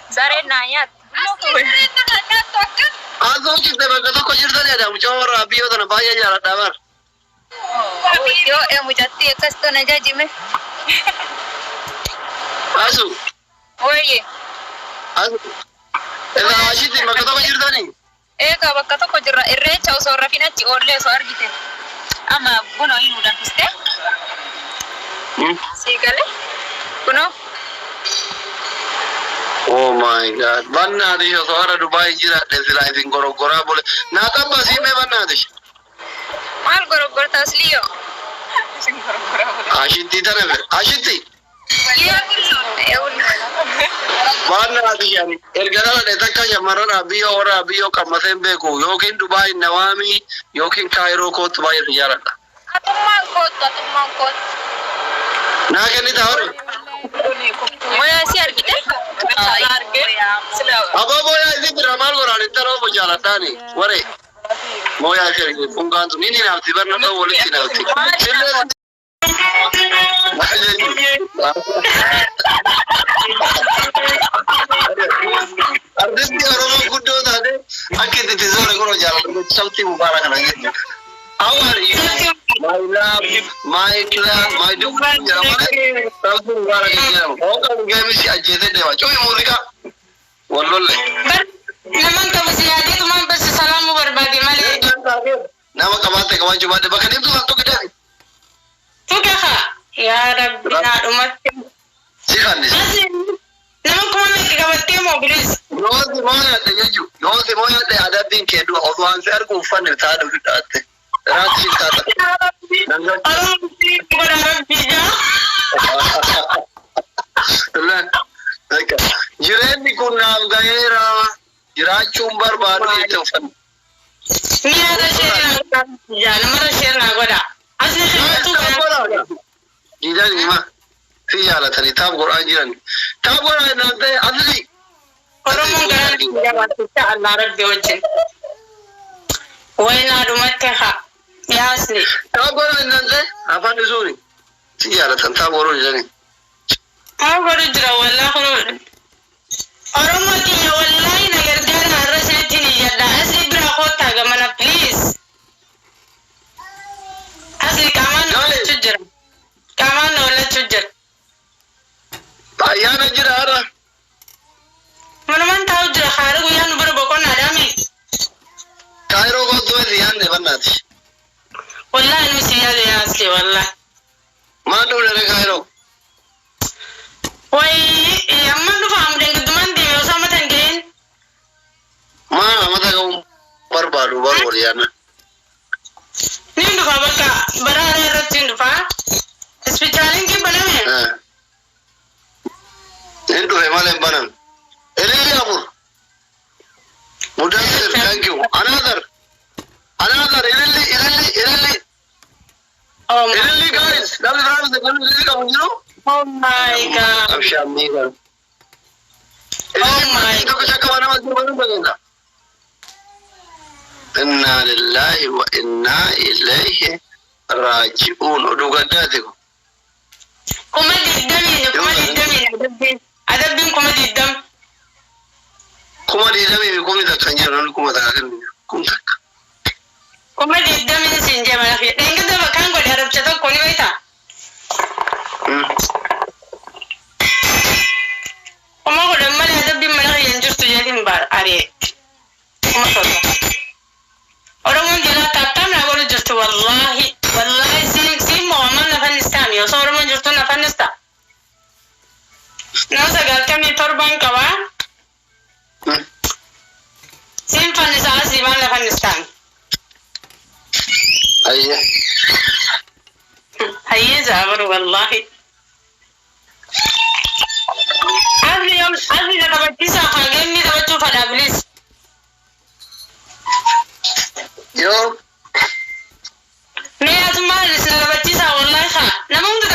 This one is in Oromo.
Zare nayat. Azo kita berkata kau cerita ni ada muncul Rabi atau nak bayar jalan dabar. Yo mujatti ekas to na jaji me. Azu. Oye. Azu. Ela Ashit ni berkata kau cerita ni. Eka bakka tokko jirra irreecha osoo rafinachi oollee osoo argite ama buno inu danfiste siigale kuno. Oh my God. Banna di osoo hara Dubai jira desila isin gorogora boleh. Nak apa sih me banna di? Maal gorogorta asliyo. Ashit di tanah ber. Ashit di. Banna di yani. Ergana le takka jamara Rabi kamasen beku. Yokin Dubai Nawami, yokin Cairo ko Dubai sejarah. Atumang kot. Nak ni tahu? Moya si argite? Apa moya ini beramal koran itu roh berjalan tani. Wari. Moya si argite. Pungkan tu ni nanti berna tu boleh sih nanti. Artis ni orang kudo tadi. Akhir itu zona kono jalan. Sauti mubarak lagi. How are you? My love, my class, my dude. Jalan. Sauti mubarak jalan. Orang game si aja dewa. Coba musika. Wallahi. Naman kamu si Adi tu man bas salamu berbagi malik. Nama kamate kawan coba deh. Bahkan itu waktu kita. Tukaha. Ya Rabbi na umat. Sihan ni. Naman kuma na kikabati mo bilis. Yote moja tegeju. Yote moja te ada bin kedu. Odo answer ko fan ta do fitate. Rachi ta. Nanga. Bada Rabbi ja. Tulan. Eka. Jiren ni kunna gaira. Jira chumbar baru itu fan. Ni ada share ya. Namara share na goda. Asli tu kan. Jiran ni mah. Siapa tadi tab Quran jiran. Tab Quran nanti asli. Orang mungkin jawab kita Allah Rabbi wajib. Waina rumah kah? Ya asli. Tab Quran nanti apa ni suri? Siapa tab Quran jiran. Aku baru jera wallah kalau orang mungkin ya wallah ini gara-gara harus ini jadi asli berakota gamana please. Asli kaman oleh cujer. Kaman oleh cujer. Ayah nak jira arah. Mana tahu jera hari guyan berbokon ada mi. Cairo ko tu rian ne banat. Wallah ini sih ada ya asli wallah. Mana ada Cairo? Wai, yang mana tu faham dengan teman dia sama tenggen. Mana mata kau baru rian. Ni tu faham ka berada ratin tu faham. Spesialin ke mana ni? Itu Himalaya banan. Ini apa? Mudassir, thank you. Another. Ini. Oh Ini guys. Dalam dalam ini kamu jero. Oh my God. Absyami kan. Oh my. Itu kesaka mana masih baru bagaimana? Inna lillahi wa inna ilaihi raji'un. Udah gada tu. Kuma diddam. Adabin kuma diddam. Kuma diddam ini kuma tak kanjar lalu kuma tak akan Kuma diddam ini sinja malah. Enggak tu bahkan kau darab cetok kau ni baita. Kuma kau dah malah adabin malah yang justru jadi bar are. Kuma kau. Orang yang jelas takkan nak kau justru wallahi si Muhammad nafan Islam yo. So orang yang justru nafan Islam. Nasa kami torban kawan. Simpan di sana si mana Afghanistan. Ayah zabar wallahi. Asli dapat kisah kagak ni dapat cuba dablis. Yo. Ni asma dapat kisah wallahi kah. Namun tu